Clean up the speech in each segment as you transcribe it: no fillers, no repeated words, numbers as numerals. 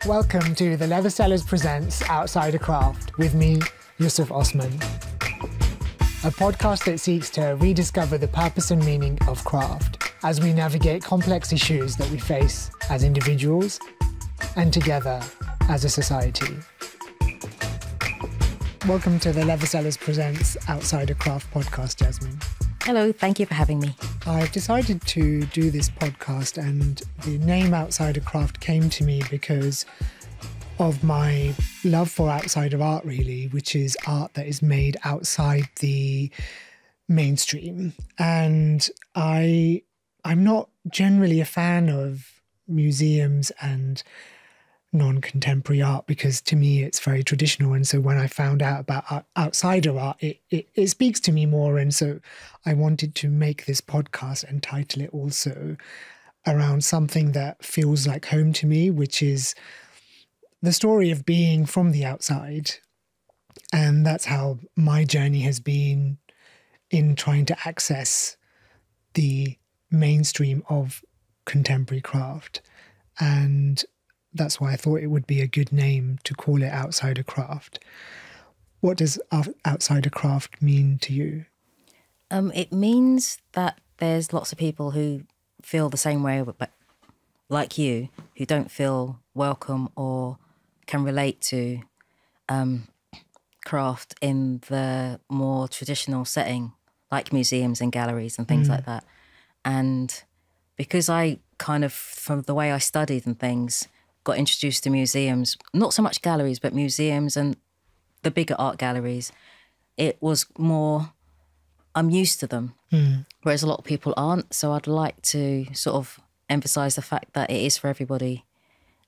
Welcome to the Leathersellers presents Outside a Craft with me, Yusuf Osman. A podcast that seeks to rediscover the purpose and meaning of craft as we navigate complex issues that we face as individuals and together as a society. Welcome to the Leathersellers presents Outside a Craft podcast, Jasmine. Hello, thank you for having me. I've decided to do this podcast, and the name Outside a Craft came to me because of my love for outside of art, really, which is art that is made outside the mainstream. And I'm not generally a fan of museums and non-contemporary art because to me it's very traditional, and so when I found out about outsider art it speaks to me more, and so I wanted to make this podcast and title it also around something that feels like home to me, which is the story of being from the outside. And that's how my journey has been in trying to access the mainstream of contemporary craft, and that's why I thought it would be a good name to call it Outside a Craft. What does Outside a Craft mean to you? It means that there's lots of people who feel the same way, but like you, who don't feel welcome or can relate to craft in the more traditional setting, like museums and galleries and things like that. And because I kind of, from the way I studied and things, got introduced to museums, not so much galleries, but museums and the bigger art galleries, it was more, I'm used to them, whereas a lot of people aren't. So I'd like to sort of emphasise the fact that it is for everybody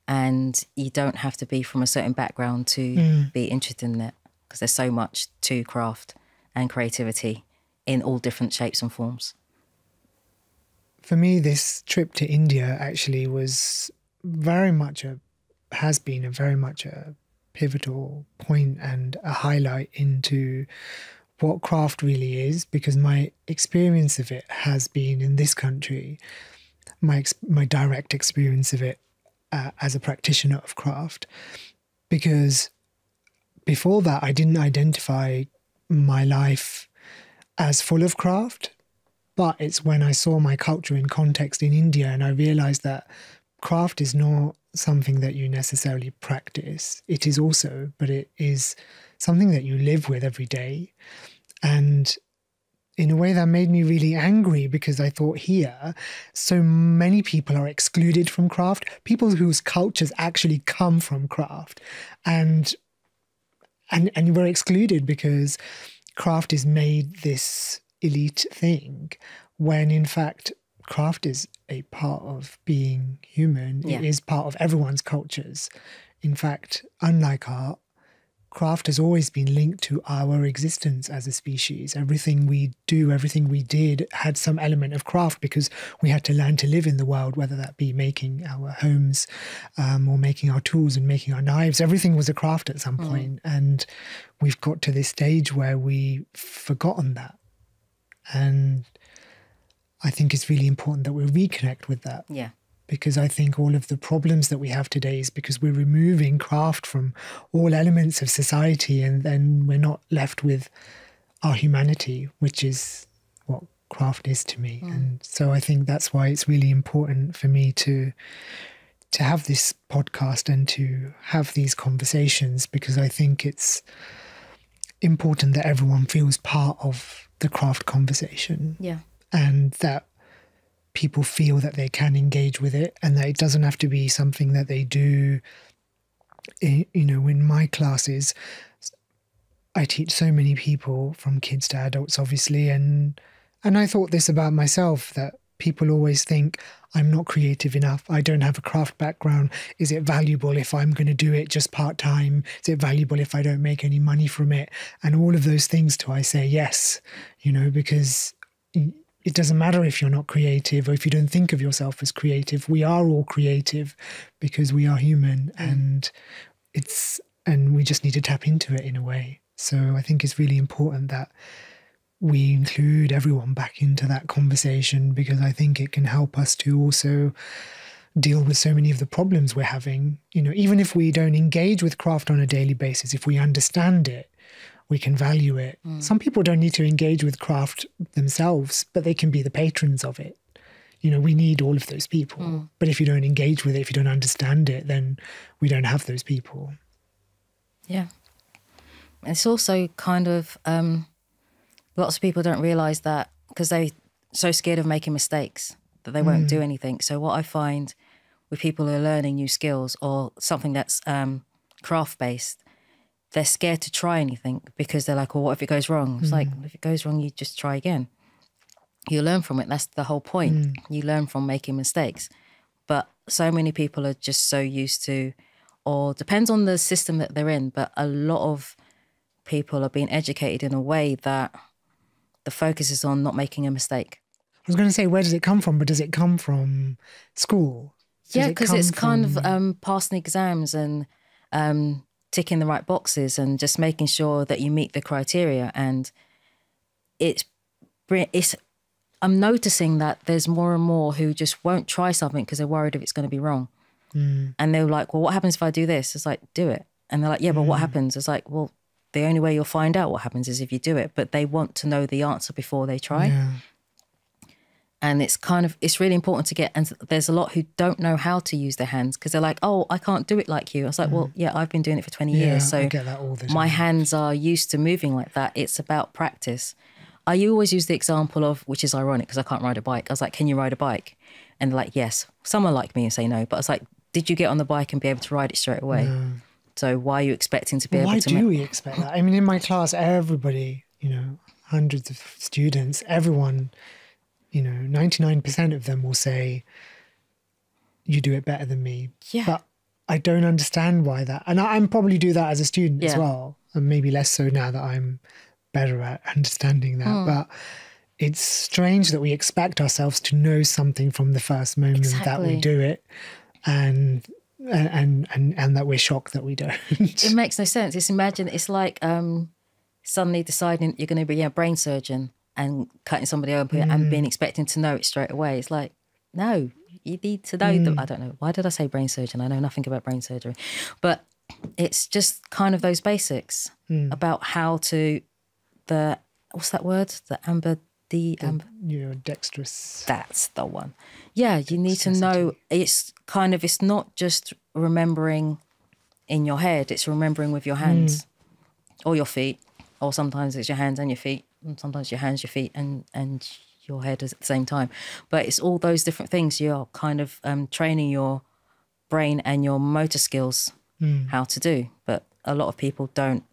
and you don't have to be from a certain background to be interested in it, because there's so much to craft and creativity in all different shapes and forms. For me, this trip to India actually was has been very much a pivotal point and a highlight into what craft really is, because my experience of it has been in this country, my direct experience of it as a practitioner of craft, because before that I didn't identify my life as full of craft, but it's when I saw my culture in context in India and I realised that craft is not something that you necessarily practice. It is also, but it is something that you live with every day. And in a way that made me really angry, because I thought here, so many people are excluded from craft, people whose cultures actually come from craft. And we're excluded because craft is made this elite thing, when in fact craft is a part of being human. Yeah. It is part of everyone's cultures. In fact, unlike art, craft has always been linked to our existence as a species. Everything we do, everything we did had some element of craft, because we had to learn to live in the world, whether that be making our homes or making our tools and making our knives. Everything was a craft at some point. And we've got to this stage where we've forgotten that. And I think it's really important that we reconnect with that. Yeah. Because I think all of the problems that we have today is because we're removing craft from all elements of society, and then we're not left with our humanity, which is what craft is to me. And so I think that's why it's really important for me to have this podcast and to have these conversations, because I think it's important that everyone feels part of the craft conversation. Yeah. And that people feel that they can engage with it, and that it doesn't have to be something that they do. In my classes, I teach so many people, from kids to adults, obviously, and I thought this about myself, that people always think I'm not creative enough, I don't have a craft background, is it valuable if I'm going to do it just part-time, is it valuable if I don't make any money from it, and all of those things. To I say yes, because it doesn't matter if you're not creative or if you don't think of yourself as creative. We are all creative because we are human, and we just need to tap into it in a way. So I think it's really important that we include everyone back into that conversation, because I think it can help us to also deal with so many of the problems we're having. You know, even if we don't engage with craft on a daily basis, if we understand it, we can value it. Some people don't need to engage with craft themselves, but they can be the patrons of it. You know, we need all of those people. But if you don't engage with it, if you don't understand it, then we don't have those people. Yeah. It's also kind of, lots of people don't realise that because they're so scared of making mistakes that they won't do anything. So what I find with people who are learning new skills or something that's craft-based, they're scared to try anything because they're like, well, what if it goes wrong? It's like, if it goes wrong, you just try again. You learn from it. That's the whole point. You learn from making mistakes. But so many people are just so used to, or depends on the system that they're in, but a lot of people are being educated in a way that the focus is on not making a mistake. I was going to say, where does it come from? But does it come from school? Yeah, because it's kind of passing exams and ticking the right boxes and just making sure that you meet the criteria. And I'm noticing that there's more and more who just won't try something because they're worried if it's going to be wrong. And they're like, well, what happens if I do this? It's like, do it. And they're like, yeah, but what happens? It's like, well, the only way you'll find out what happens is if you do it. But they want to know the answer before they try. Yeah. And it's really important to get, and there's a lot who don't know how to use their hands because they're like, oh, I can't do it like you. I was like, well, yeah, I've been doing it for 20 years. So I get that all the time. My hands are used to moving like that. It's about practice. I always use the example of, which is ironic because I can't ride a bike. I was like, can you ride a bike? And they're like, yes. Someone like me and say no. But I was like, did you get on the bike and be able to ride it straight away? No. So why are you expecting to be able to... Why do we expect that? I mean, in my class, everybody, you know, hundreds of students, everyone... You know, 99% of them will say, you do it better than me. Yeah. But I don't understand why that. And I probably do that as a student as well. And maybe less so now that I'm better at understanding that. But it's strange that we expect ourselves to know something from the first moment that we do it. And that we're shocked that we don't. It makes no sense. It's like suddenly deciding you're going to be a brain surgeon and cutting somebody open and being expecting to know it straight away. It's like, no, you need to know that. I don't know. Why did I say brain surgeon? I know nothing about brain surgery. But it's just kind of those basics about how to, what's that word? You're dexterous. That's the one. Yeah, you need to know. It's not just remembering in your head. It's remembering with your hands or your feet. Or sometimes it's your hands and your feet. And sometimes your hands, your feet, and your head at the same time. But it's all those different things. You're kind of training your brain and your motor skills how to do. But a lot of people don't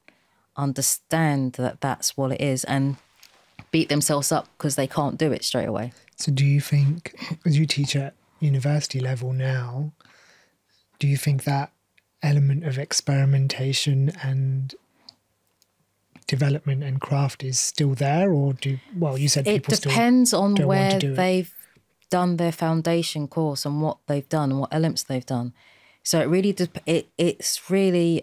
understand that that's what it is and beat themselves up because they can't do it straight away. So do you think, as you teach at university level now, do you think that element of experimentation and development and craft is still there, or you said people still depends on where they've done their foundation course and what they've done and what elements they've done. So it really it's really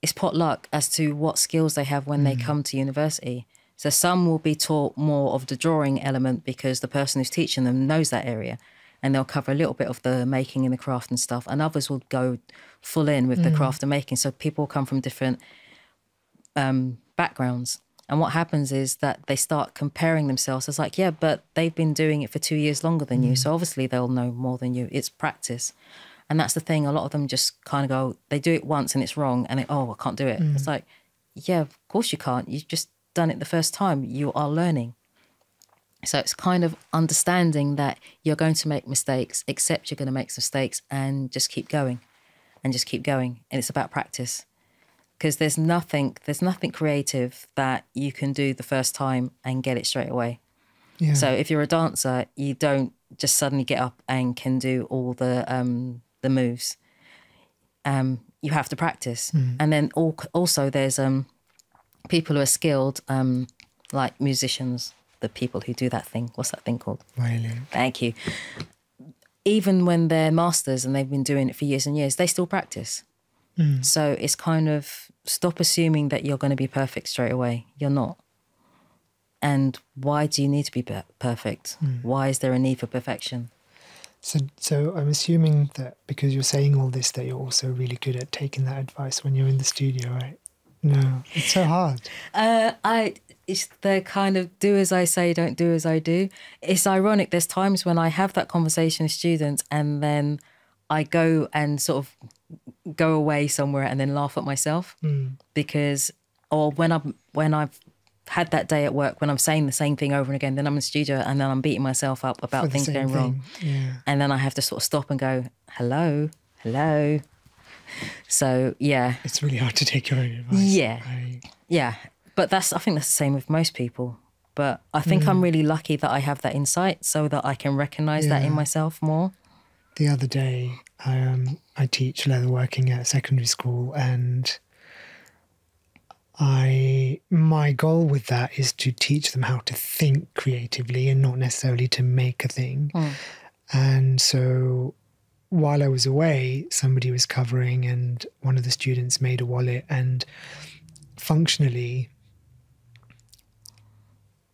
it's potluck as to what skills they have when they come to university. So some will be taught more of the drawing element because the person who's teaching them knows that area, and they'll cover a little bit of the making and the craft and stuff, and others will go full in with the craft and making. So people come from different backgrounds, and what happens is that they start comparing themselves. It's like, yeah, but they've been doing it for 2 years longer than you, so obviously they'll know more than you. It's practice, and that's the thing. A lot of them just kind of go, they do it once and it's wrong, and I can't do it. It's like, yeah, of course you can't. You've just done it the first time. You are learning. So it's kind of understanding that you're going to make mistakes, accept you're going to make mistakes, and just keep going, and just keep going. And it's about practice. Because there's nothing creative that you can do the first time and get it straight away. Yeah. So if you're a dancer, you don't just suddenly get up and can do all the moves. You have to practice. And then also there's people who are skilled, like musicians, the people who do that thing. What's that thing called? Violin. Thank you. Even when they're masters and they've been doing it for years and years, they still practice. So it's kind of stop assuming that you're going to be perfect straight away. You're not. And why do you need to be perfect? Why is there a need for perfection? So I'm assuming that because you're saying all this, that you're also really good at taking that advice when you're in the studio, right? No, it's so hard. It's the kind of do as I say, don't do as I do. It's ironic. There's times when I have that conversation with students and then I go and sort of go away somewhere and then laugh at myself because, or when I've had that day at work when I'm saying the same thing over and again, then I'm in the studio and then I'm beating myself up about things going wrong. Yeah. And then I have to sort of stop and go, hello. So, yeah. It's really hard to take your own advice. Yeah. Yeah. But I think that's the same with most people. But I think I'm really lucky that I have that insight so that I can recognise that in myself more. The other day, I teach leatherworking at a secondary school, and my goal with that is to teach them how to think creatively and not necessarily to make a thing. And so while I was away, somebody was covering and one of the students made a wallet, and functionally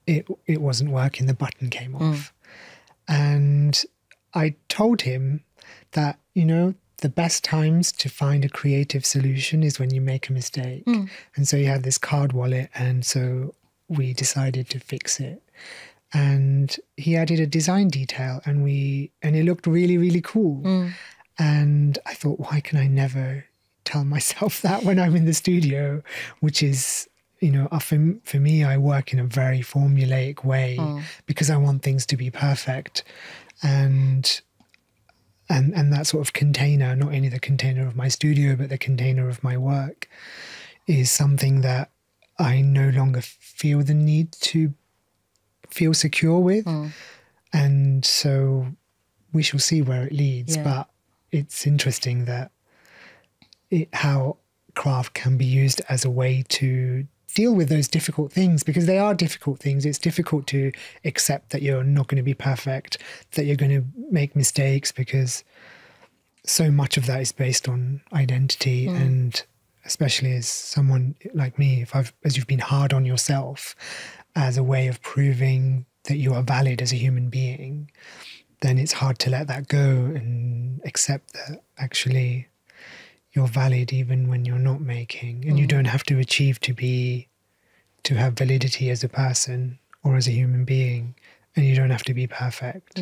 it wasn't working. The button came off. And I told him that, the best times to find a creative solution is when you make a mistake. And so he had this card wallet, and so we decided to fix it. And he added a design detail, and it looked really, really cool. And I thought, why can I never tell myself that when I'm in the studio, which is, for me, I work in a very formulaic way because I want things to be perfect. And that sort of container, not only the container of my studio, but the container of my work, is something that I no longer feel the need to feel secure with. And so we shall see where it leads. But it's interesting that how craft can be used as a way to deal with those difficult things, because they are difficult things. It's difficult to accept that you're not going to be perfect, that you're going to make mistakes, because so much of that is based on identity. And especially as someone like me, as you've been hard on yourself as a way of proving that you are valid as a human being, then it's hard to let that go and accept that actually you're valid even when you're not making, and you don't have to achieve to have validity as a person or as a human being, and you don't have to be perfect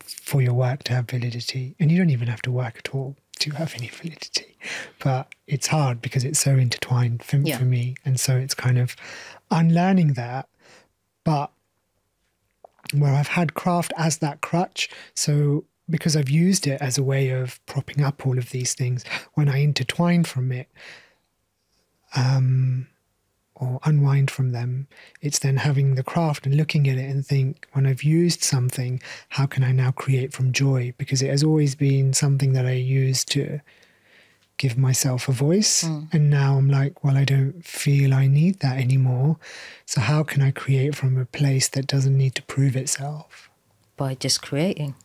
for your work to have validity, and you don't even have to work at all to have any validity. But it's hard because it's so intertwined for me, and so it's kind of unlearning that. But where I've had craft as that crutch, so because I've used it as a way of propping up all of these things, when I intertwine from it or unwind from them, it's then having the craft and looking at it and think, when I've used something, how can I now create from joy? Because it has always been something that I used to give myself a voice. And now I'm like, well, I don't feel I need that anymore. So how can I create from a place that doesn't need to prove itself? By just creating.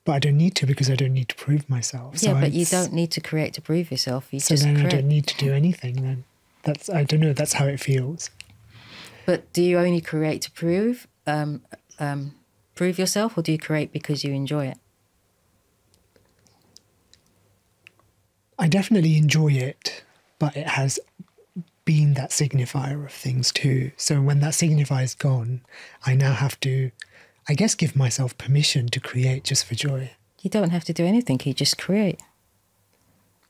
But I don't need to, because I don't need to prove myself. Yeah, but you don't need to create to prove yourself. You so just then create. I don't need to do anything then. I don't know, that's how it feels. But do you only create to prove yourself, or do you create because you enjoy it? I definitely enjoy it, but it has been that signifier of things too. So when that signifier is gone, I now have to, I guess, give myself permission to create just for joy. You don't have to do anything, you just create.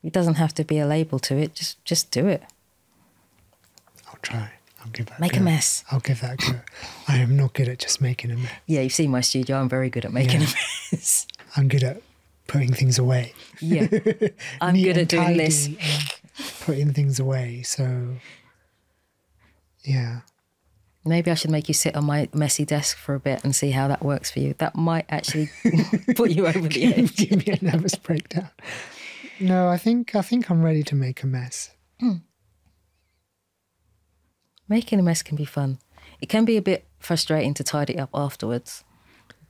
It doesn't have to be a label to it, just do it. I'll try. I'll give that Make a go. a mess. I'll give that a go. I am not good at just making a mess. Yeah, you've seen my studio, I'm very good at making a mess. I'm good at putting things away. Yeah, I'm good at doing this. Putting things away, so yeah. Maybe I should make you sit on my messy desk for a bit and see how that works for you. That might actually put you over the edge. Give me a nervous breakdown. No, I think I'm ready to make a mess. Making a mess can be fun. It can be a bit frustrating to tidy up afterwards,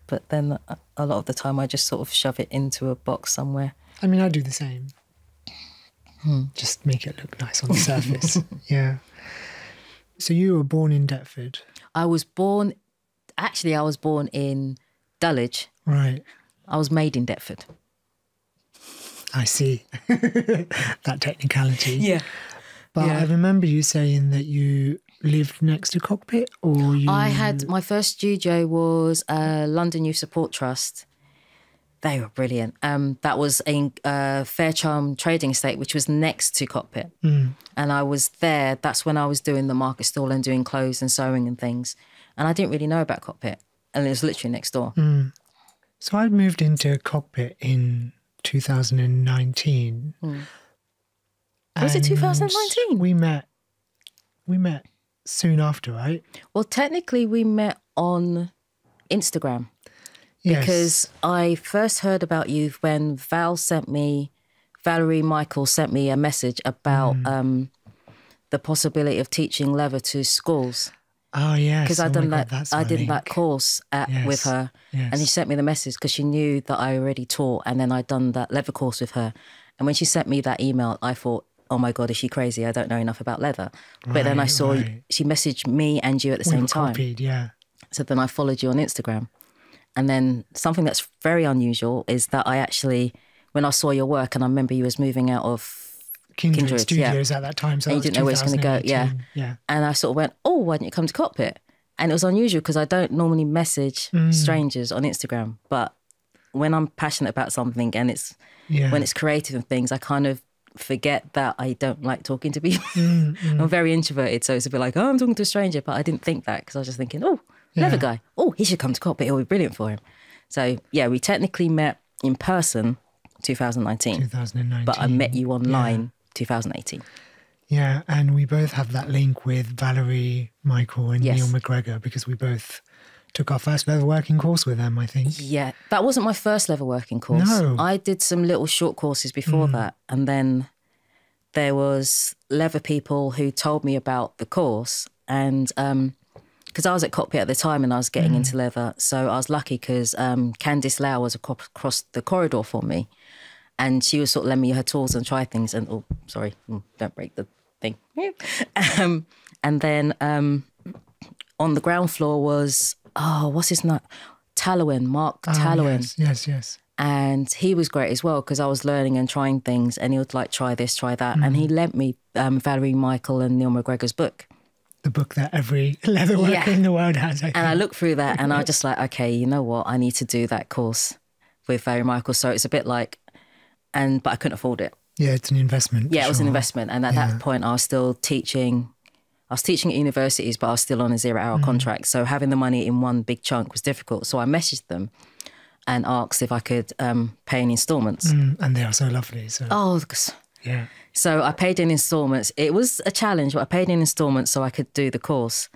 but then a lot of the time I just sort of shove it into a box somewhere. I mean, I do the same. Just make it look nice on the surface. Yeah. So you were born in Deptford? I was born in Dulwich. Right. I was made in Deptford. I see. That technicality. Yeah. But Yeah. I remember you saying that you lived next to Cockpit, or you... I had, my first studio was London Youth Support Trust. They were brilliant. That was a Faircharm trading estate, which was next to Cockpit. And I was there. That's when I was doing the market stall and doing clothes and sewing and things. And I didn't really know about Cockpit. And it was literally next door. So I moved into Cockpit in 2019. Was it 2019? We met soon after, right? Well, technically we met on Instagram. Yes. Because I first heard about you when Valerie Michael sent me a message about the possibility of teaching leather to schools. Oh, yes. Because I did that course with her. Yes. And she sent me the message because she knew that I already taught, and then I'd done that leather course with her. And when she sent me that email, I thought, oh my God, is she crazy? I don't know enough about leather. But then I saw she messaged me and you at the same time. Copied, yeah. So then I followed you on Instagram. And then something that's very unusual is that I actually, when I saw your work, and I remember you was moving out of Kindred Studios at that time. So and you didn't know where it's going to go. Yeah. And I sort of went, oh, why didn't you come to Cockpit? And it was unusual because I don't normally message strangers on Instagram. But when I'm passionate about something and it's when it's creative and things, I kind of forget that I don't like talking to people. I'm very introverted. So it's a bit like, oh, I'm talking to a stranger. But I didn't think that because I was just thinking, oh, leather guy. Oh, he should come to Cockpit. It'll be brilliant for him. So, yeah, we technically met in person 2019. But I met you online 2018. Yeah, and we both have that link with Valerie Michael and Neil McGregor because we both took our first leatherworking course with them, I think. Yeah, that wasn't my first leatherworking course. No. I did some little short courses before that. And then there was leather people who told me about the course. And because I was at Cockpit at the time and I was getting into leather. So I was lucky because Candice Lau was across the corridor for me. And she was sort of lending me her tools and try things. And, oh, sorry, don't break the thing. And then on the ground floor was, what's his name? Mark Tallowin. Yes. And he was great as well because I was learning and trying things and he would like, try this, try that. And he lent me Valerie Michael and Neil McGregor's book. The book that every leatherworker in the world has, I think. And I looked through that and I was just like, okay, you know what? I need to do that course with Valerie Michael. So it's a bit like, but I couldn't afford it. Yeah, it's an investment. Yeah, it was an investment. And at that point, I was still teaching. I was teaching at universities, but I was still on a 0-hour contract. So having the money in one big chunk was difficult. So I messaged them and asked if I could pay in installments. And they are so lovely. So. Yeah. So I paid in installments. It was a challenge, but I paid in installments so I could do the course.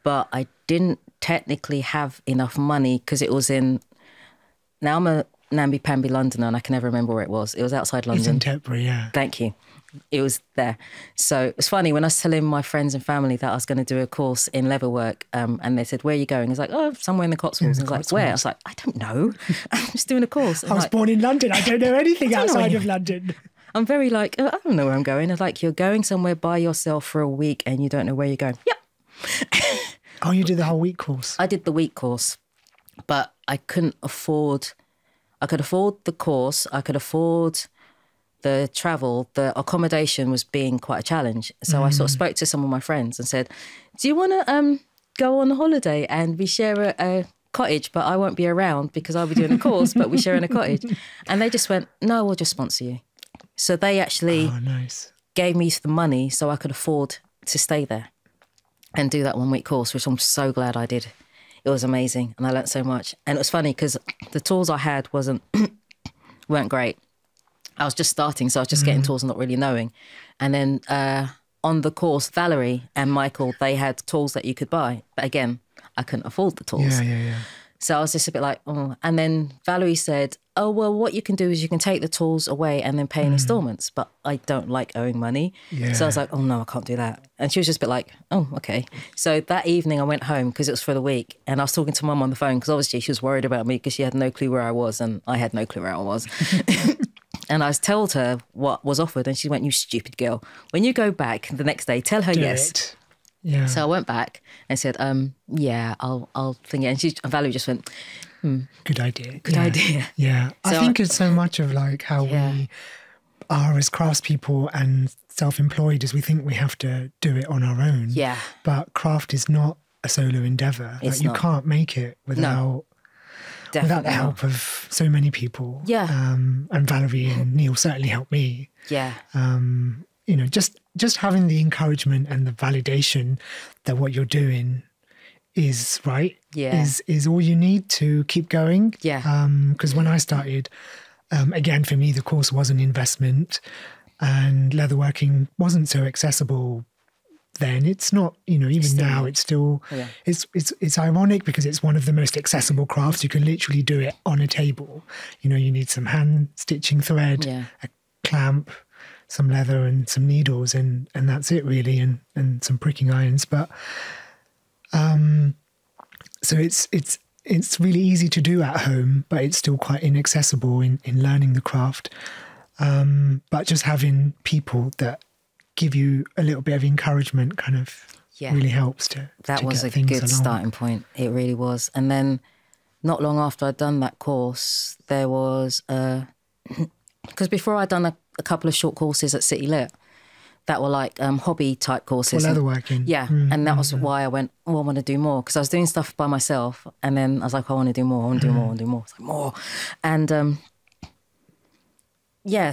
But I didn't technically have enough money because it was in... Now I'm a namby-pamby Londoner and I can never remember where it was. It was outside London. It's in Tetbury, yeah. Thank you. It was there. So it was funny when I was telling my friends and family that I was going to do a course in leatherwork and they said, where are you going? I was like, oh, somewhere in the Cotswolds. I was like, where? I was like, I don't know. I'm just doing a course. I was born in London. I don't know anything outside of London. I'm very like, I don't know where I'm going. I was like, you're going somewhere by yourself for a week and you don't know where you're going. Yep. Oh, you did the whole week course? I did the week course, but I couldn't afford... I could afford the course, I could afford the travel, the accommodation was being quite a challenge. So I sort of spoke to some of my friends and said, do you want to go on a holiday and we share a cottage, but I won't be around because I'll be doing a course, but we share in a cottage. And they just went, no, we'll just sponsor you. So they actually gave me the money so I could afford to stay there and do that 1 week course, which I'm so glad I did. It was amazing and I learnt so much. And it was funny because the tools I had weren't great. I was just starting, so I was just getting tools and not really knowing. And then on the course, Valerie and Michael, they had tools that you could buy. But again, I couldn't afford the tools. Yeah. So I was just a bit like, oh. And then Valerie said, oh, well, what you can do is you can take the tools away and then pay in installments. But I don't like owing money. Yeah. So I was like, oh, no, I can't do that. And she was just a bit like, oh, okay. So that evening I went home because it was for the week. And I was talking to Mum on the phone because obviously she was worried about me because she had no clue where I was and I had no clue where I was. And I told her what was offered and she went, you stupid girl. When you go back the next day, tell her yes. Yeah. So I went back and said, yeah, I'll think it. And Valerie just went, Good idea. Good idea. Yeah. I think it's so much of like how we are as craftspeople and self-employed as we think we have to do it on our own. Yeah. But craft is not a solo endeavor. It's like you not. can't make it without the help of so many people. Yeah. And Valerie and Neil certainly helped me. Yeah. You know, just having the encouragement and the validation that what you're doing is right. Yeah. Is all you need to keep going. Yeah. Because when I started, again, for me, the course was an investment, and leatherworking wasn't so accessible then. It's not, you know, even now it's still, it's ironic because it's one of the most accessible crafts. You can literally do it on a table. You know, you need some hand stitching thread, a clamp, some leather and some needles, and that's it really, and some pricking irons. But so it's really easy to do at home, but it's still quite inaccessible in learning the craft. But just having people that give you a little bit of encouragement kind of really helps to That was a good starting point. It really was. And then not long after I'd done that course, there was because before I'd done a couple of short courses at City Lit that were like hobby type courses. For leatherworking. Yeah. And that was why I went, I want to do more, because I was doing stuff by myself. And then I was like, I want to do more, I want to do more, I want to do more. It's like, more. And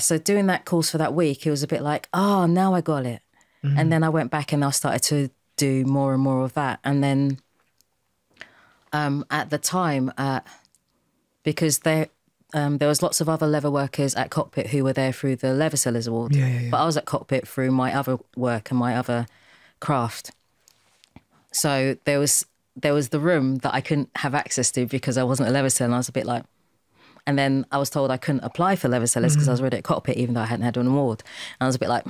so doing that course for that week, it was a bit like, oh, now I got it. And then I went back and I started to do more and more of that. And then at the time, because there was lots of other leather workers at Cockpit who were there through the Leathersellers Award. But I was at Cockpit through my other work and my other craft. So there was the room that I couldn't have access to because I wasn't a leather seller. I was a bit like... And then I was told I couldn't apply for Leathersellers because I was already at Cockpit, even though I hadn't had an award. And I was a bit like...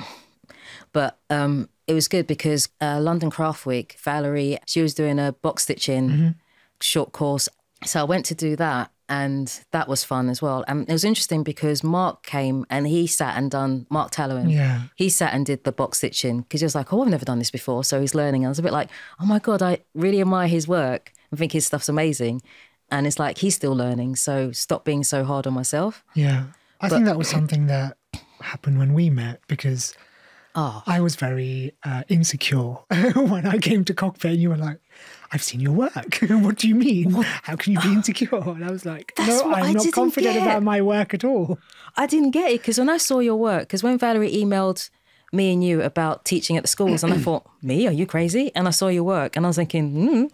But it was good because London Craft Week, Valerie, she was doing a box stitching short course. So I went to do that, and that was fun as well. And it was interesting because Mark came and he sat and done, Mark Tallowan, he sat and did the box stitching because he was like, oh, I've never done this before. So he's learning. And I was a bit like, oh my God, I really admire his work and think his stuff's amazing. And it's like, he's still learning. So stop being so hard on myself. Yeah. I think that was something that happened when we met because I was very insecure when I came to Cockpit, and you were like, I've seen your work. What do you mean? What? How can you be insecure? And I was like, no, I'm not confident about my work at all. I didn't get it because when I saw your work, because when Valerie emailed me and you about teaching at the schools, and I thought, me? Are you crazy? And I saw your work and I was thinking,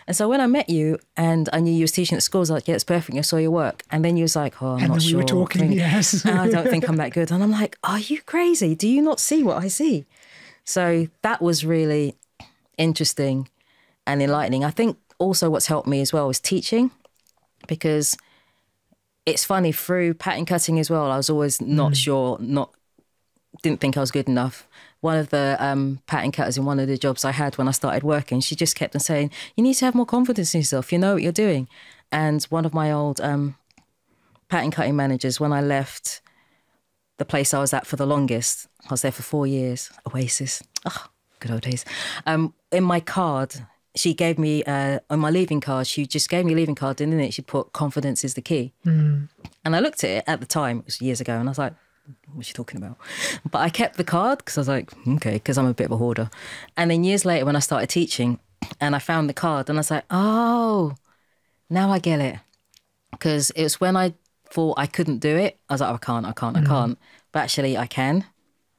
And so when I met you and I knew you was teaching at schools, I was like, yeah, it's perfect. I saw your work. And then you was like, oh, I'm not sure. And we were talking, yes. And I don't think I'm that good. And I'm like, are you crazy? Do you not see what I see? So that was really interesting and enlightening. I think also what's helped me as well is teaching, because it's funny, through pattern cutting as well, I was always not sure, didn't think I was good enough. One of the pattern cutters in one of the jobs I had when I started working, she just kept on saying, you need to have more confidence in yourself, you know what you're doing. And one of my old pattern cutting managers, when I left the place I was at for the longest, I was there for 4 years, Oasis, good old days. In my card, she gave me, on my leaving card, she just gave me a leaving card, and in it she put, confidence is the key. And I looked at it at the time, it was years ago, and I was like, what's she talking about? But I kept the card because I was like, okay, because I'm a bit of a hoarder. And then years later when I started teaching and I found the card and I was like, oh, now I get it. Because it was when I thought I couldn't do it, I was like, oh, I can't. But actually I can.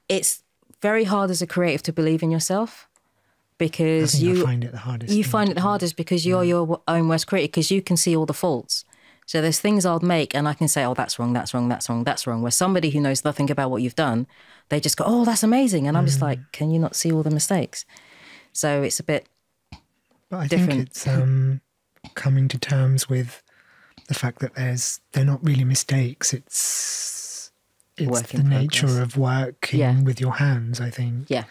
It's very hard as a creative to believe in yourself, because I find it the hardest. You find it the hardest because you're your own worst critic, because you can see all the faults. So there's things I'll make and I can say, oh, that's wrong, that's wrong, that's wrong, that's wrong. Where somebody who knows nothing about what you've done, they just go, oh, that's amazing. And I'm just like, can you not see all the mistakes? So it's a bit different. Think it's coming to terms with the fact that they're not really mistakes. It's the nature of working with your hands, I think. Yeah.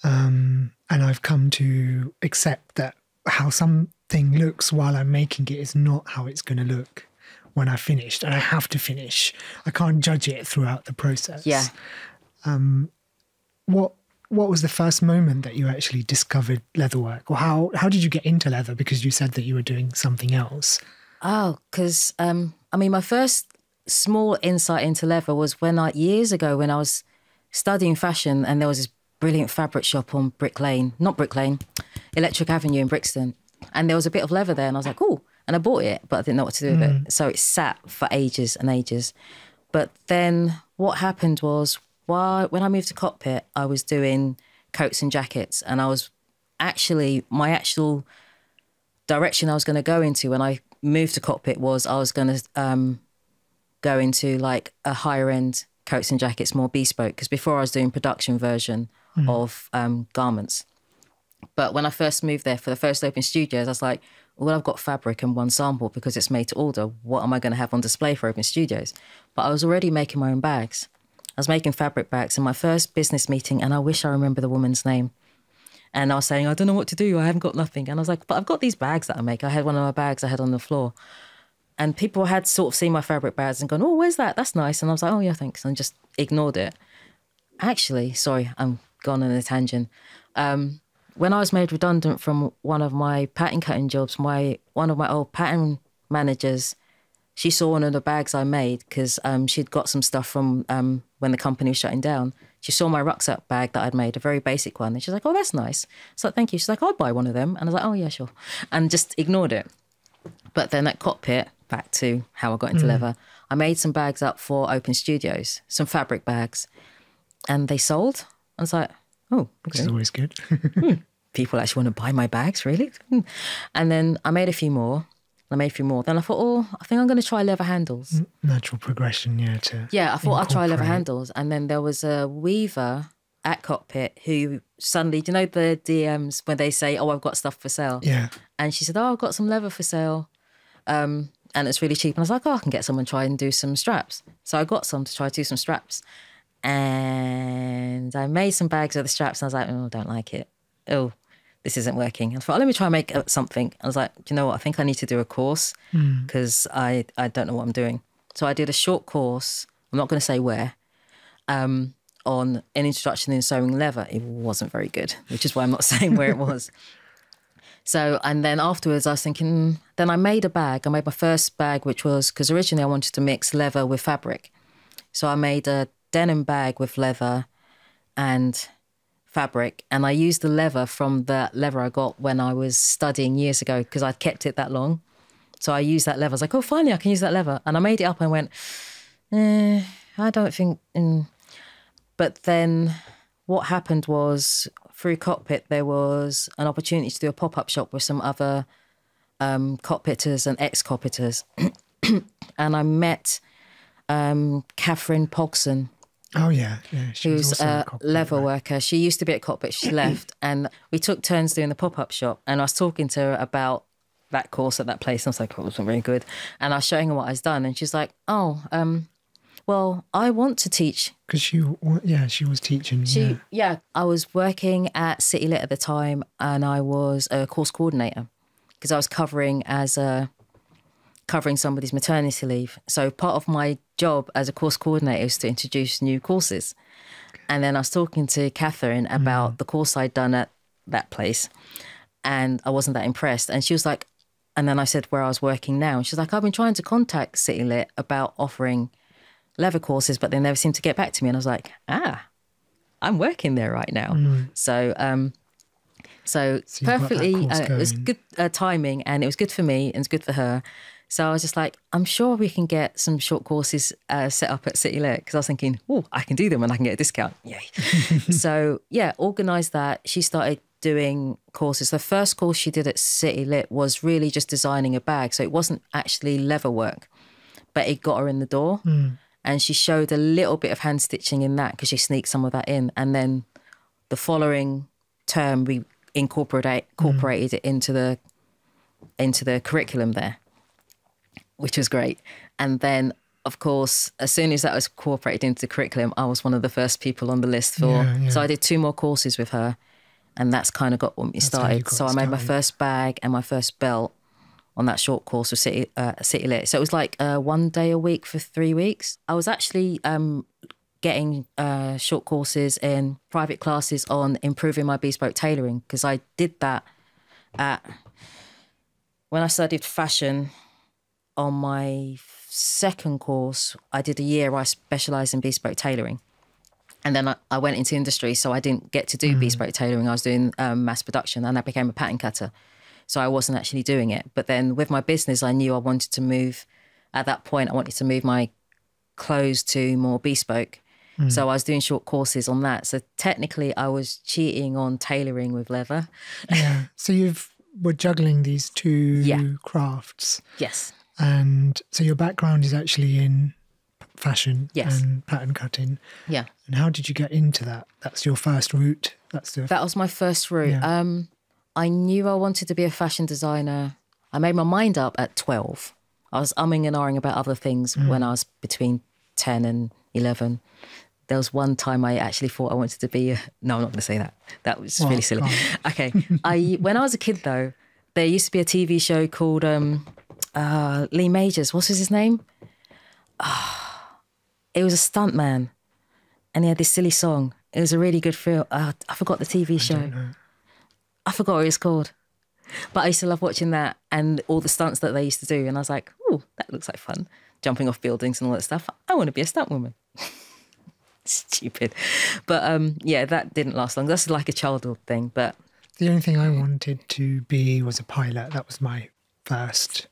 And I've come to accept that how something looks while I'm making it is not how it's going to look when I finished. And I have to finish. I can't judge it throughout the process. Yeah. What was the first moment that you actually discovered leatherwork? Or how did you get into leather? Because you said that you were doing something else. Oh, because, I mean, my first small insight into leather was years ago when I was studying fashion, and there was this brilliant fabric shop on Electric Avenue in Brixton. And there was a bit of leather there, and I was like, oh, and I bought it, but I didn't know what to do with it. So it sat for ages and ages. But then what happened was, when I moved to Cockpit, I was doing coats and jackets, and my actual direction I was going to go into when I moved to Cockpit was I was going to go into like a higher end coats and jackets, more bespoke, because before I was doing production version of garments. But when I first moved there for the first open studios, I was like, well, I've got fabric and one sample because it's made to order. What am I going to have on display for open studios? But I was already making my own bags. I was making fabric bags in my first business meeting, and I wish I remember the woman's name. And I was saying, I don't know what to do. I haven't got nothing. And I was like, but I've got these bags that I make. I had one of my bags I had on the floor. And people had sort of seen my fabric bags and gone, oh, where's that? That's nice. And I was like, oh, yeah, thanks. And just ignored it. Actually, sorry, I'm gone on a tangent. When I was made redundant from one of my pattern cutting jobs, one of my old pattern managers, she saw one of the bags I made because she'd got some stuff from when the company was shutting down. She saw my rucksack bag that I'd made, a very basic one. And she's like, oh, that's nice. So thank you. She's like, I'll buy one of them. And I was like, oh, yeah, sure. And just ignored it. But then at Cockpit, back to how I got into leather, I made some bags up for open studios, some fabric bags. And they sold. I was like, oh, okay. Which is always good. People actually want to buy my bags, really? And then I made a few more. Then I thought, oh, I think I'm going to try leather handles. Natural progression, yeah. I thought I'd try leather handles. And then there was a weaver at Cockpit who suddenly, do you know the DMs when they say, oh, I've got stuff for sale? Yeah. And she said, oh, I've got some leather for sale. And it's really cheap. And I was like, oh, I can get someone to try and do some straps. So I got some to try to do some straps. And I made some bags of the straps. And I was like, oh, I don't like it. Oh, this isn't working. And I thought, let me try and make something. I was like, do you know what? I think I need to do a course because I don't know what I'm doing. So I did a short course. I'm not going to say where, on an introduction in sewing leather. It wasn't very good, which is why I'm not saying where it was. So, and then afterwards I was thinking, then I made a bag. I made my first bag, which was, because originally I wanted to mix leather with fabric. So I made a denim bag with leather and fabric, and I used the leather from the leather I got when I was studying years ago because I'd kept it that long. So I used that leather. I was like, oh, finally I can use that leather. And I made it up and went, I don't think... But then what happened was through Cockpit, there was an opportunity to do a pop-up shop with some other cockpitters and ex-cockpitters. And I met Catherine Pogson. Oh, yeah. She was who's also a Cockpit, leather right? worker. She used to be at Cockpit. She left. And we took turns doing the pop-up shop. And I was talking to her about that course at that place. And I was like, oh, it wasn't very good. And I was showing her what I was done. And she's like, oh, well, I want to teach. Because she was teaching. I was working at City Lit at the time, and I was a course coordinator because I was covering somebody's maternity leave. So part of my job as a course coordinator is to introduce new courses. And then I was talking to Catherine about the course I'd done at that place, and I wasn't that impressed. And she was like, and then I said where I was working now. And she's like, I've been trying to contact City Lit about offering leather courses, but they never seem to get back to me. And I was like, I'm working there right now. So perfectly, it was good timing, and it was good for me and it's good for her. So I was just like, I'm sure we can get some short courses set up at City Lit, because I was thinking, oh, I can do them and I can get a discount. Yay. So yeah, organised that. She started doing courses. The first course she did at City Lit was really just designing a bag. So it wasn't actually leather work, but it got her in the door. And she showed a little bit of hand stitching in that because she sneaked some of that in. And then the following term, we incorporated it into the curriculum there, which was great. And then, of course, as soon as that was incorporated into the curriculum, I was one of the first people on the list for. So I did 2 more courses with her, and that's kind of got me started. So I made my first bag and my first belt on that short course with City Lit. So it was like 1 day a week for 3 weeks. I was actually getting short courses in private classes on improving my bespoke tailoring, because I did that when I studied fashion. on my second course, I did a year, I specialised in bespoke tailoring. And then I went into industry, so I didn't get to do bespoke tailoring. I was doing mass production, and I became a pattern cutter. So I wasn't actually doing it. But then with my business, I knew I wanted to move. At that point, I wanted to move my clothes to more bespoke. So I was doing short courses on that. So technically, I was cheating on tailoring with leather. Yeah. So were juggling these two crafts. Yes. And so your background is actually in fashion and pattern cutting. Yeah. And how did you get into that? That's your first route? That was my first route. Yeah. I knew I wanted to be a fashion designer. I made my mind up at 12. I was umming and ahhing about other things when I was between 10 and 11. There was one time I actually thought I wanted to be no, I'm not going to say that. That was really silly. Okay. When I was a kid, though, there used to be a TV show called Lee Majors. What's his name? It was a stuntman, and he had this silly song. It was a really good film. I forgot the TV show. I forgot what it was called. But I used to love watching that and all the stunts that they used to do. And I was like, oh, that looks like fun. Jumping off buildings and all that stuff. I want to be a stunt woman. Stupid. But that didn't last long. That's like a childhood thing. But the only thing I wanted to be was a pilot. That was my first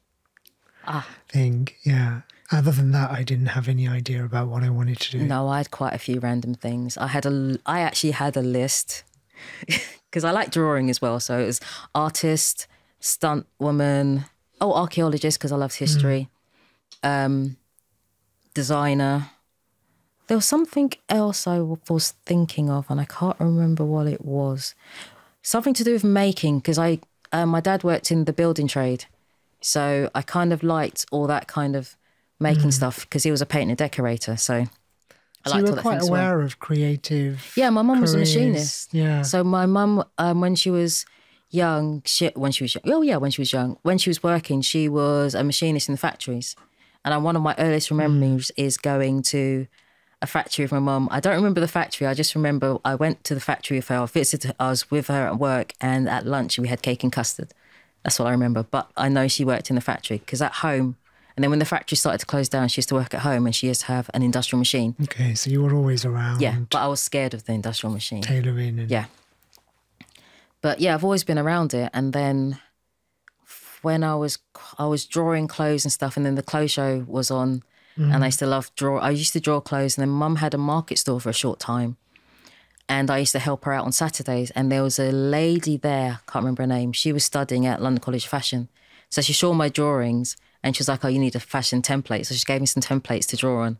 thing. Yeah. Other than that, I didn't have any idea about what I wanted to do. No, I had quite a few random things. I actually had a list because I like drawing as well. So it was artist, stunt woman, archaeologist because I loved history, designer. There was something else I was thinking of and I can't remember what it was. Something to do with making because my dad worked in the building trade. So I kind of liked all that kind of making stuff because he was a painter and decorator. So you were quite aware of creative. Yeah, my mum was a machinist. Yeah. So my mum, when she was young, when she was working, she was a machinist in the factories. And one of my earliest memories is going to a factory with my mum. I don't remember the factory. I just remember I went to the factory with her. I was with her at work, and at lunch we had cake and custard. That's what I remember. But I know she worked in the factory because at home, and then when the factory started to close down, she used to work at home and she used to have an industrial machine. Okay, so you were always around. Yeah, but I was scared of the industrial machine. Tailoring. And... Yeah. But yeah, I've always been around it. And then when I was drawing clothes and stuff, and then the clothes show was on, and I used to I used to draw clothes, and then Mum had a market store for a short time. And I used to help her out on Saturdays. And there was a lady there, can't remember her name. She was studying at London College of Fashion. So she saw my drawings and she was like, oh, you need a fashion template. So she gave me some templates to draw on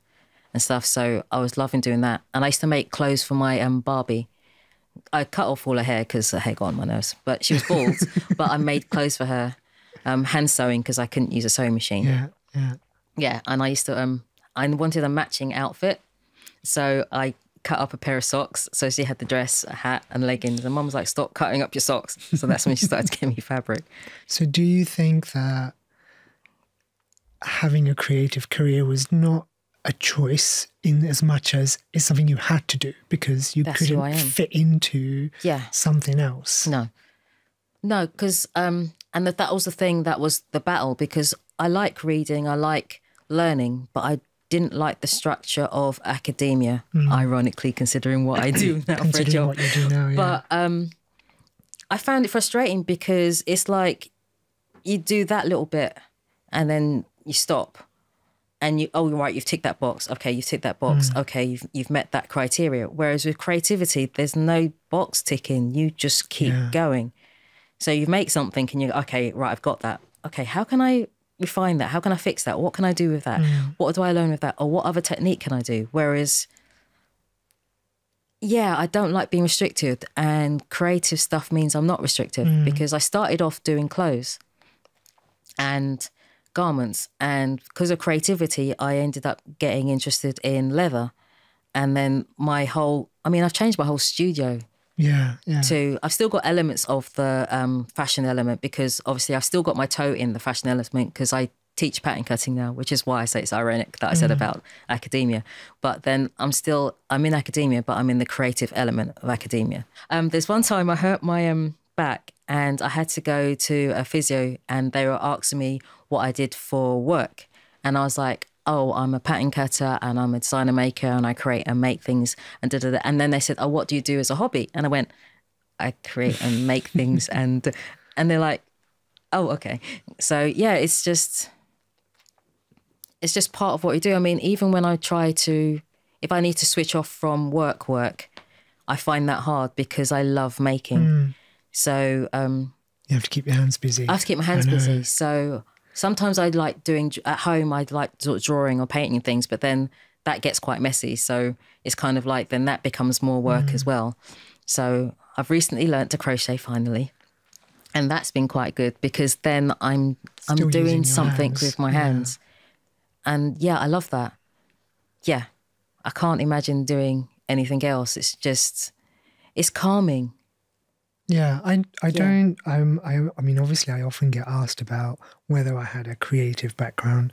and stuff. So I was loving doing that. And I used to make clothes for my Barbie. I cut off all her hair because her hair got on my nose. But she was bald. But I made clothes for her, hand sewing because I couldn't use a sewing machine. Yeah, yeah. Yeah, and I used to, I wanted a matching outfit. So I cut up a pair of socks. So she had the dress, a hat and leggings. And Mum was like, stop cutting up your socks. So that's when she started to give me fabric. So do you think that having a creative career was not a choice in as much as it's something you had to do because you couldn't fit into something else? No, because, and that was the thing, that was the battle, because I like reading, I like learning, but I didn't like the structure of academia, ironically, considering what I do now for a job. What you do now, yeah. But I found it frustrating because it's like you do that little bit and then you stop and you've ticked that box. Okay, you've ticked that box. Okay, you've met that criteria. Whereas with creativity, there's no box ticking. You just keep going. So you make something and you're, okay, right, I've got that. Okay, how can I refine that? How can I fix that? What can I do with that? What do I learn with that? Or what other technique can I do? Whereas, I don't like being restricted, and creative stuff means I'm not restrictive because I started off doing clothes and garments, and because of creativity, I ended up getting interested in leather. And then I've changed my whole studio. I've still got elements of the fashion element because obviously I've still got my toe in the fashion element because I teach pattern cutting now, which is why I say it's ironic that I said about academia. But then I'm in academia, but I'm in the creative element of academia. There's one time I hurt my back and I had to go to a physio and they were asking me what I did for work. And I was like, oh, I'm a pattern cutter and I'm a designer maker and I create and make things and da da da. And then they said, oh, what do you do as a hobby? And I went, I create and make things. And they're like, oh, okay. So yeah, it's just part of what we do. I mean, even when I try to, if I need to switch off from work, I find that hard because I love making. So you have to keep your hands busy. I have to keep my hands busy. So sometimes I like doing at home, I like drawing or painting things, but then that gets quite messy. So it's kind of like then that becomes more work as well. So I've recently learnt to crochet finally. And that's been quite good because then I'm doing something with my hands. And yeah, I love that. Yeah, I can't imagine doing anything else. It's just, it's calming. Yeah, I mean, obviously I often get asked about whether I had a creative background,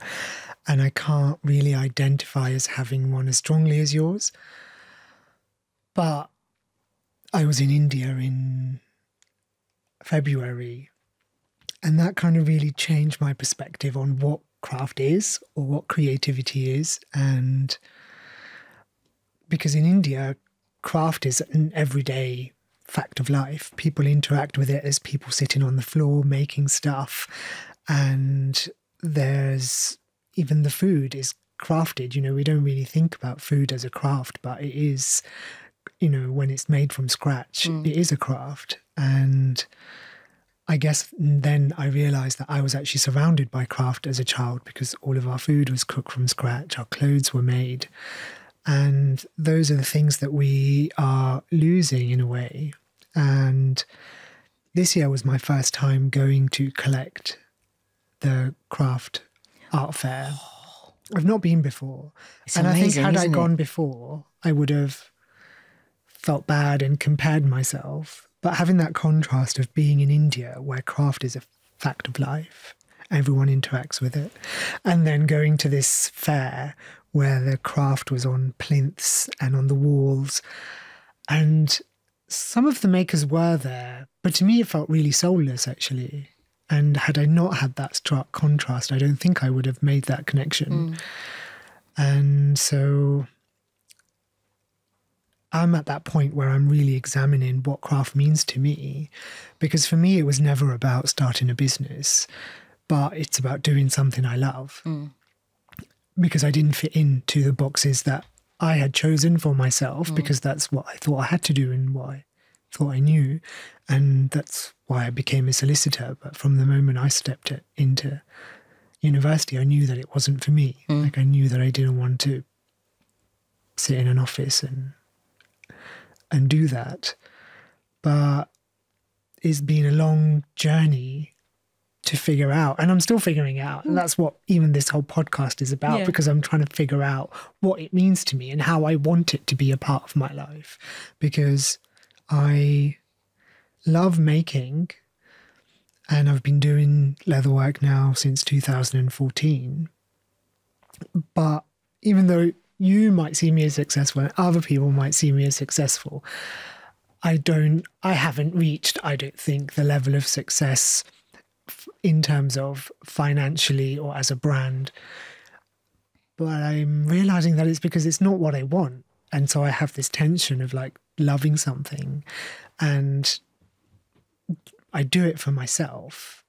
and I can't really identify as having one as strongly as yours. But I was in India in February, and that kind of really changed my perspective on what craft is or what creativity is. And because in India, craft is an everyday fact of life. People interact with it as people sitting on the floor making stuff, and there's even the food is crafted. You know, we don't really think about food as a craft, but it is, you know, when it's made from scratch, it is a craft. And I guess then I realised that I was actually surrounded by craft as a child because all of our food was cooked from scratch, our clothes were made. And those are the things that we are losing in a way. And this year was my first time going to collect the craft art fair. I've not been before. It's and amazing, I think had I isn't gone it? before, I would have felt bad and compared myself. But having that contrast of being in India where craft is a fact of life, everyone interacts with it, and then going to this fair where the craft was on plinths and on the walls, and some of the makers were there, but to me it felt really soulless actually. And had I not had that stark contrast, I don't think I would have made that connection. And so I'm at that point where I'm really examining what craft means to me, because for me it was never about starting a business, but it's about doing something I love. Because I didn't fit into the boxes that I had chosen for myself, because that's what I thought I had to do and what I thought I knew. And that's why I became a solicitor. But from the moment I stepped into university, I knew that it wasn't for me. Like I knew that I didn't want to sit in an office and do that. But it's been a long journey to figure out, and I'm still figuring out, and that's what even this whole podcast is about, because I'm trying to figure out what it means to me and how I want it to be a part of my life, because I love making, and I've been doing leatherwork now since 2014. But even though you might see me as successful and other people might see me as successful, I haven't reached, I don't think, the level of success in terms of financially or as a brand. But I'm realizing that it's because it's not what I want. And so I have this tension of like loving something, and I do it for myself.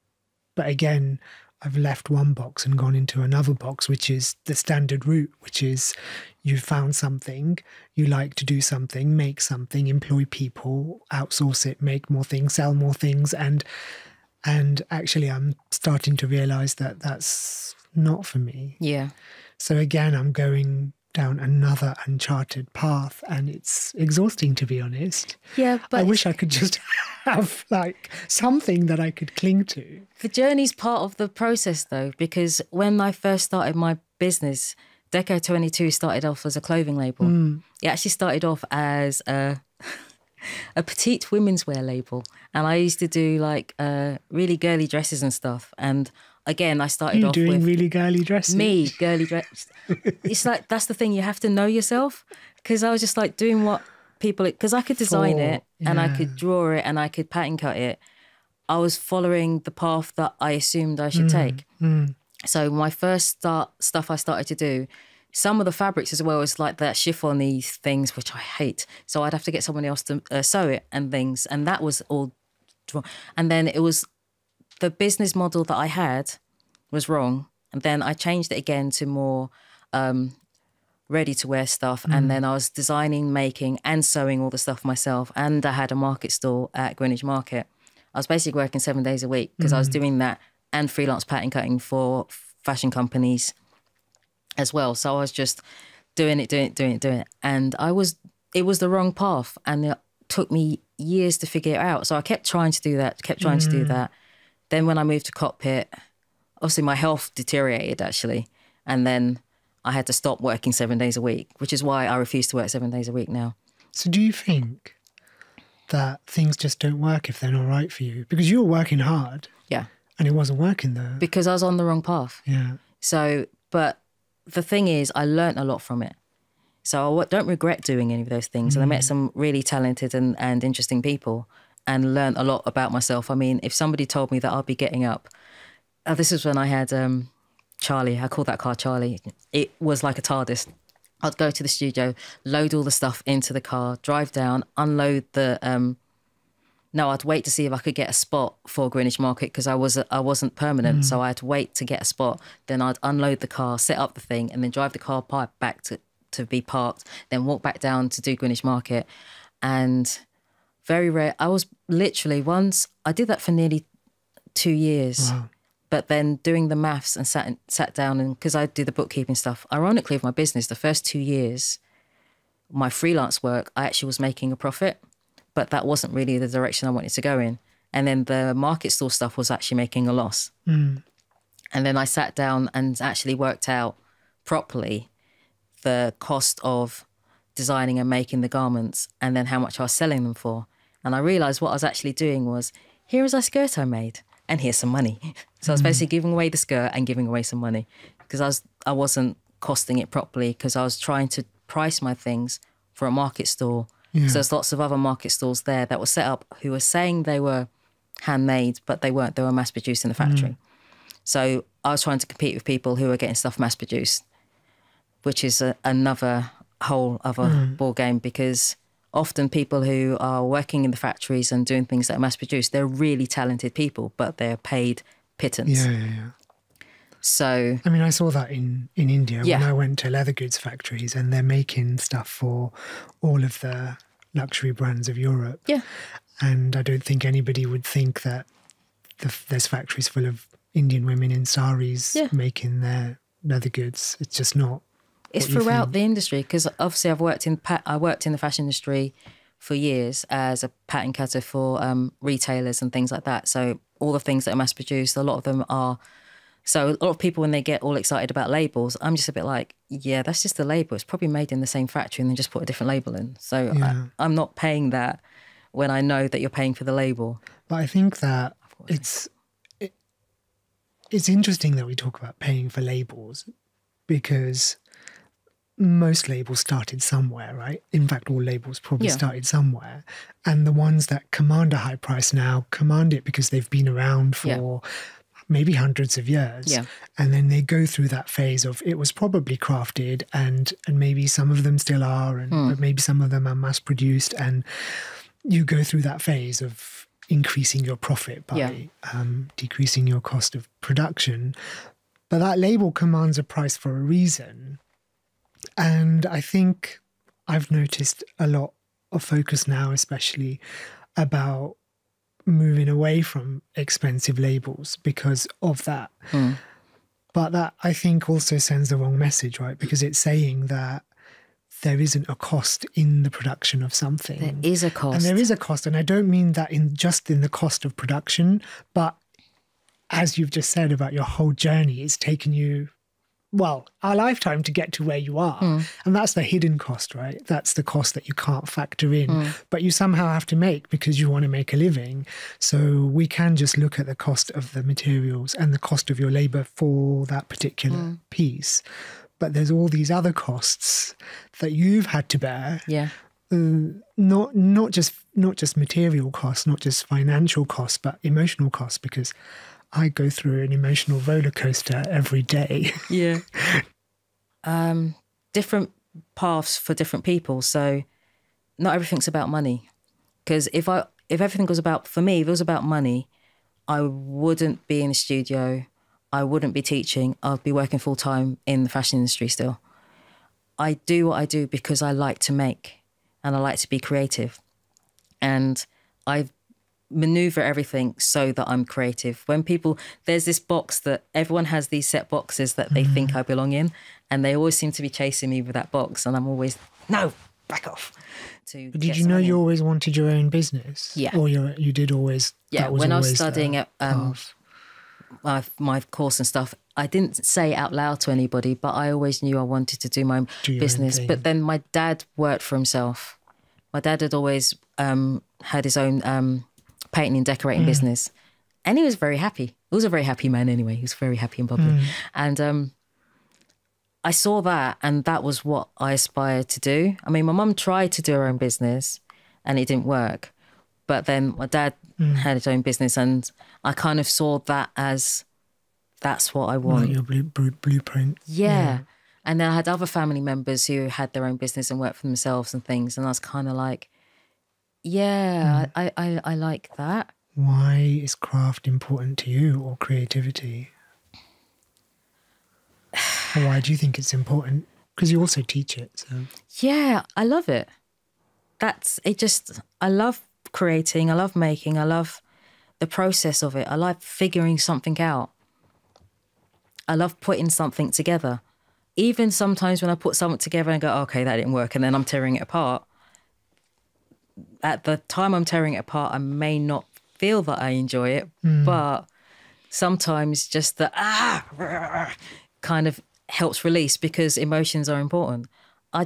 But again, I've left one box and gone into another box, which is the standard route, which is you found something, you like to do something, make something, employ people, outsource it, make more things, sell more things. And actually I'm starting to realize that that's not for me. Yeah. So again, I'm going down another uncharted path, and it's exhausting, to be honest. Yeah, but I wish I could just have like something that I could cling to. the journey's part of the process though, because when I first started my business, Deco 22 started off as a clothing label. It actually started off as a petite women's wear label, and I used to do like really girly dresses and stuff. And again, I started You off doing with really girly dresses? me, girly dress. It's like, that's the thing, you have to know yourself, because I was just like doing what people, because I could design it and I yeah. could draw it and I could pattern cut it. I was following the path that I assumed I should take. So my first stuff I started to do, some of the fabrics as well was like that chiffon-y things, which I hate. So I'd have to get someone else to sew it and things. And that was all drawn. And then it was the business model that I had was wrong. And then I changed it again to more ready-to-wear stuff. And then I was designing, making and sewing all the stuff myself. And I had a market stall at Greenwich Market. I was basically working 7 days a week because I was doing that and freelance pattern cutting for fashion companies as well. So I was just doing it. And it was the wrong path. And it took me years to figure it out. So I kept trying to do that, Then when I moved to Cockpit, obviously my health deteriorated actually. And then I had to stop working 7 days a week, which is why I refuse to work 7 days a week now. So do you think that things just don't work if they're not right for you? Because you were working hard. Yeah. And it wasn't working though. Because I was on the wrong path. Yeah. So, but the thing is, I learnt a lot from it. So I don't regret doing any of those things. And I met some really talented and interesting people and learnt a lot about myself. I mean, if somebody told me that I'll be getting up, this is when I had Charlie, I called that car Charlie. It was like a TARDIS. I'd go to the studio, load all the stuff into the car, drive down, unload the... I'd wait to see if I could get a spot for Greenwich Market because I wasn't permanent, so I had to wait to get a spot. Then I'd unload the car, set up the thing, and then drive the car back to be parked, then walk back down to do Greenwich Market. And very rare, I was literally once, I did that for nearly 2 years. Wow. But then doing the maths and sat down, and because I do the bookkeeping stuff, ironically of my business, the first 2 years, my freelance work, I actually was making a profit, but that wasn't really the direction I wanted to go in. And then the market store stuff was actually making a loss. And then I sat down and actually worked out properly the cost of designing and making the garments and then how much I was selling them for. And I realised what I was actually doing was, here is a skirt I made and here's some money. So I was basically giving away the skirt and giving away some money because I wasn't costing it properly because I was trying to price my things for a market store. Yeah. So there's lots of other market stores there that were set up who were saying they were handmade, but they weren't. They were mass-produced in the factory. So I was trying to compete with people who were getting stuff mass-produced, which is another whole other ball game because often people who are working in the factories and doing things that are mass-produced, they're really talented people, but they're paid pittance. Yeah. So... I mean, I saw that in India when I went to leather goods factories and they're making stuff for all of the luxury brands of Europe. Yeah. And I don't think anybody would think that there's factories full of Indian women in saris making their leather goods. It's just not. It's throughout the industry because obviously I worked in the fashion industry for years as a pattern cutter for retailers and things like that. So all the things that are mass produced, a lot of them are. So a lot of people, when they get all excited about labels, I'm just a bit like, yeah, that's just a label. It's probably made in the same factory and then just put a different label in. So I'm not paying that when I know that you're paying for the label. But I think that it's interesting that we talk about paying for labels because most labels started somewhere, right? In fact, all labels probably started somewhere. And the ones that command a high price now command it because they've been around for maybe hundreds of years. Yeah. And then they go through that phase of it was probably crafted and maybe some of them still are, but maybe some of them are mass produced. And you go through that phase of increasing your profit by decreasing your cost of production. But that label commands a price for a reason. And I think I've noticed a lot of focus now, especially about moving away from expensive labels because of that. But that, I think, also sends the wrong message, right? Because it's saying that there isn't a cost in the production of something. There is a cost. And there is a cost. And I don't mean that just in the cost of production, but as you've just said about your whole journey, it's taken you, well, a lifetime to get to where you are. And that's the hidden cost, right? That's the cost that you can't factor in, but you somehow have to make because you want to make a living. So we can just look at the cost of the materials and the cost of your labour for that particular piece. But there's all these other costs that you've had to bear not just material costs, not just financial costs, but emotional costs, because I go through an emotional roller coaster every day. Yeah. Different paths for different people. So not everything's about money. Because if everything was about, for me, if it was about money, I wouldn't be in the studio. I wouldn't be teaching. I'd be working full time in the fashion industry still. I do what I do because I like to make and I like to be creative. And I maneuver everything so that I'm creative. When people, there's this box that everyone has, these set boxes that they think I belong in, and they always seem to be chasing me with that box, and I'm always, no, back off. But did you know you always wanted your own business? Yeah. Or you did always? Yeah, that was when I was always studying the at path? my course and stuff, I didn't say it out loud to anybody, but I always knew I wanted to do my own Do your own business. thing. But then my dad worked for himself. My dad had always had his own painting and decorating business, and he was very happy. He was a very happy man anyway. He was very happy and bubbly. And I saw that, and that was what I aspired to do. I mean, my mum tried to do her own business and it didn't work. But then my dad had his own business, and I kind of saw that as, that's what I want. Like your blueprint. Yeah. And then I had other family members who had their own business and worked for themselves and things. And I was kind of like, yeah, I like that. Why is craft important to you, or creativity? Or why do you think it's important? Because you also teach it. So Yeah, I love it. I love creating, I love making, I love the process of it. I like figuring something out. I love putting something together. Even sometimes when I put something together and go, okay, that didn't work, and then I'm tearing it apart. At the time I'm tearing it apart, I may not feel that I enjoy it, but sometimes just the kind of helps release, because emotions are important. I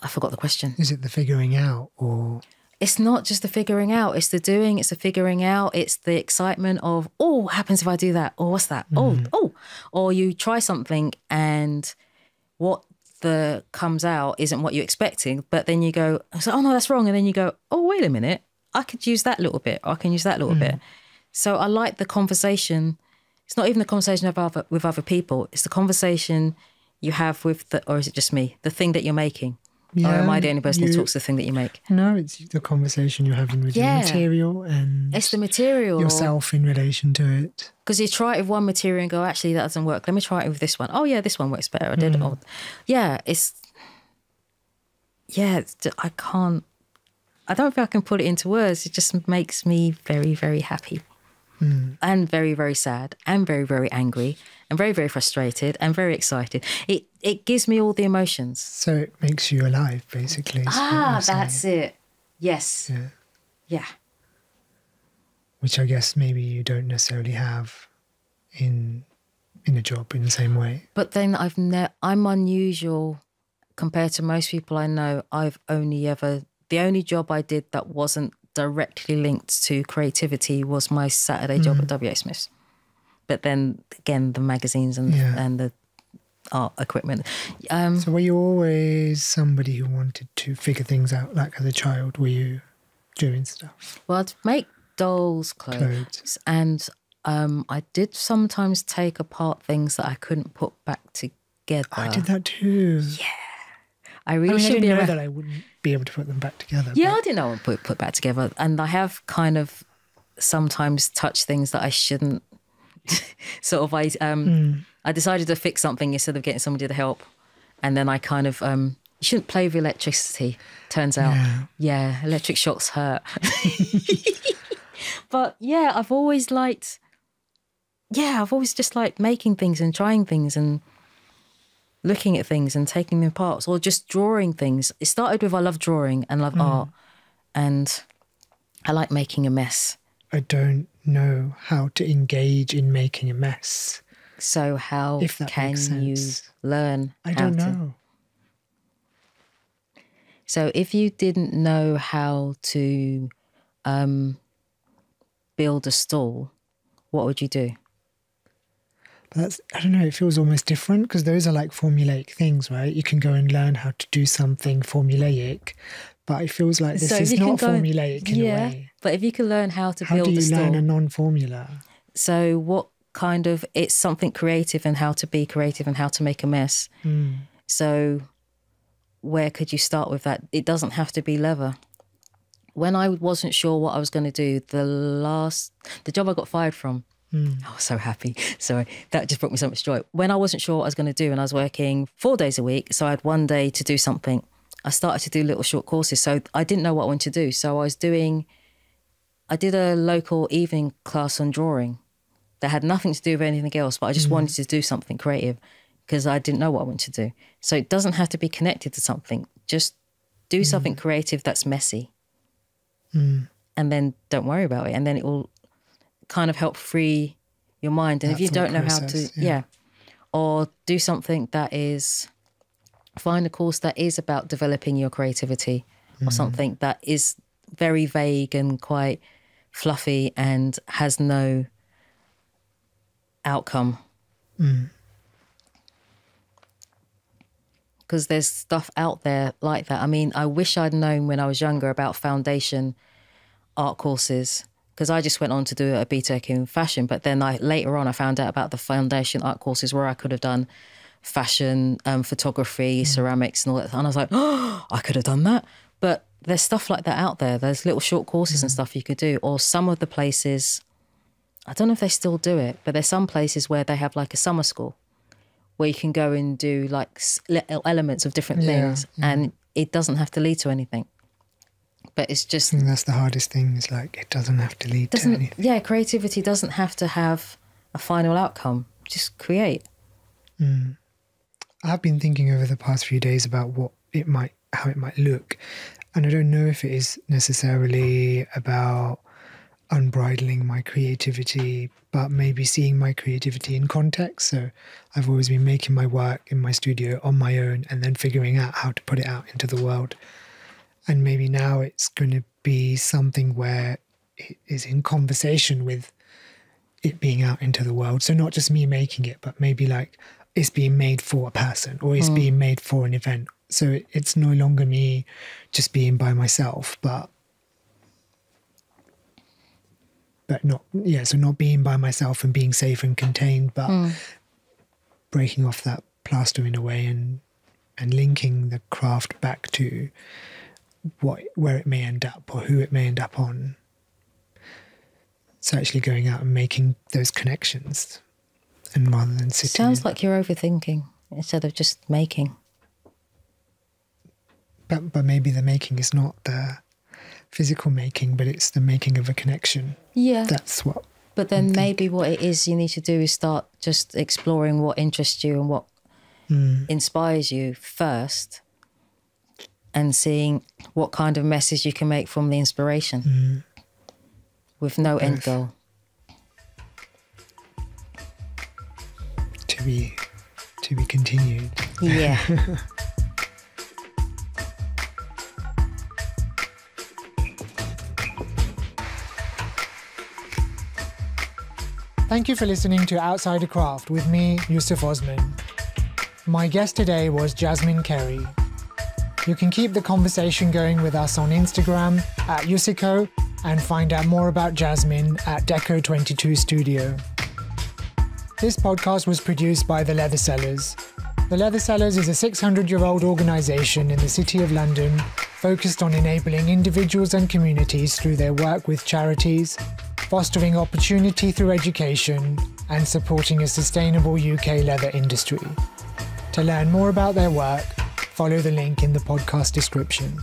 forgot the question. is it the figuring out, or It's not just the figuring out, it's the doing, it's the figuring out, it's the excitement of, oh, what happens if I do that? Or what's that? Oh. Or you try something and what comes out isn't what you're expecting, but then you go, oh no, that's wrong. And then you go, oh, wait a minute, I could use that little bit, or I can use that little bit. So I like the conversation. It's not even the conversation with other people, it's the conversation you have with or is it just me? The thing that you're making. Or am I the only person who talks the thing that you make? No, it's the conversation you're having with your material, and it's the material. yourself in relation to it. Because you try it with one material and go, actually, that doesn't work. Let me try it with this one. Oh, yeah, this one works better. I did it. I don't think I can put it into words. It just makes me very, very happy. And very, very sad, and very, very angry, and very, very frustrated, and very excited. It gives me all the emotions. So it makes you alive, basically. That's it. Yes. Yeah. Which I guess maybe you don't necessarily have in a job in the same way. But then I'm unusual compared to most people I know. The only job I did that wasn't directly linked to creativity was my Saturday job at WH Smith's. But then again, the magazines and the art equipment. So were you always somebody who wanted to figure things out, like as a child? Were you doing stuff? Well, I'd make dolls' clothes. And I did sometimes take apart things that I couldn't put back together. I did that too. Yeah. I didn't know that I wouldn't be able to put them back together. Yeah, I didn't know I would put back together. And I have kind of sometimes touched things that I shouldn't. I decided to fix something instead of getting somebody to help. And then I kind of, you shouldn't play with electricity, turns out. Yeah, electric shocks hurt. But yeah, I've always just liked making things and trying things and looking at things and taking them apart, or just drawing things. It started with I love drawing and love art, and I like making a mess. I don't know how to engage in making a mess. So how can you learn? I don't know. So if you didn't know how to build a stall, what would you do? But that's, I don't know, it feels almost different because those are like formulaic things, right? You can go and learn how to do something formulaic, but it feels like this is not formulaic in a way. But if you can learn how to how build do you a store, learn a non-formula? so what kind of, it's something creative and how to be creative and how to make a mess. So where could you start with that? It doesn't have to be leather. When I wasn't sure what I was going to do, the job I got fired from, I was so happy. Sorry, that just brought me so much joy. When I wasn't sure what I was going to do and I was working 4 days a week, so I had one day to do something, I started to do little short courses. So I didn't know what I wanted to do. So I did a local evening class on drawing that had nothing to do with anything else, but I just wanted to do something creative because I didn't know what I wanted to do. So it doesn't have to be connected to something. Just do something creative that's messy. And then don't worry about it. And then it will kind of help free your mind. And if you don't know how to, or do something that is, find a course that is about developing your creativity or something that is very vague and quite fluffy and has no outcome. Because there's stuff out there like that. I mean, I wish I'd known when I was younger about foundation art courses, because I just went on to do a BTEC in fashion. But then later on I found out about the foundation art courses where I could have done fashion, photography, ceramics and all that. And I was like, oh, I could have done that. But there's stuff like that out there. There's little short courses and stuff you could do. Or some of the places, I don't know if they still do it, but there's some places where they have like a summer school where you can go and do like elements of different things and it doesn't have to lead to anything. But it's just... I think that's the hardest thing, is like it doesn't have to lead to anything. Yeah, creativity doesn't have to have a final outcome. Just create. I've been thinking over the past few days about how it might look. And I don't know if it is necessarily about unbridling my creativity, but maybe seeing my creativity in context. So I've always been making my work in my studio on my own and then figuring out how to put it out into the world. And maybe now it's going to be something where it is in conversation with it being out into the world. So not just me making it, but maybe like it's being made for a person or it's being made for an event. So it's no longer me just being by myself, but not being by myself and being safe and contained, but breaking off that plaster in a way and linking the craft back to where it may end up or who it may end up on. So actually going out and making those connections, and rather than sitting... Sounds like you're overthinking instead of just making. But maybe the making is not the physical making, but it's the making of a connection. Yeah. That's what... But then maybe what it is you need to do is start just exploring what interests you and what inspires you first, and seeing what kind of message you can make from the inspiration with no end goal. To be continued. Yeah. Thank you for listening to Outsider Craft with me, Yusuf Osman. My guest today was Jasmine Carey. You can keep the conversation going with us on Instagram at Yusico and find out more about Jasmine at Deco22 Studio. This podcast was produced by the Leathersellers. The Leathersellers is a 600-year-old organisation in the City of London focused on enabling individuals and communities through their work with charities, fostering opportunity through education, and supporting a sustainable UK leather industry. To learn more about their work, follow the link in the podcast description.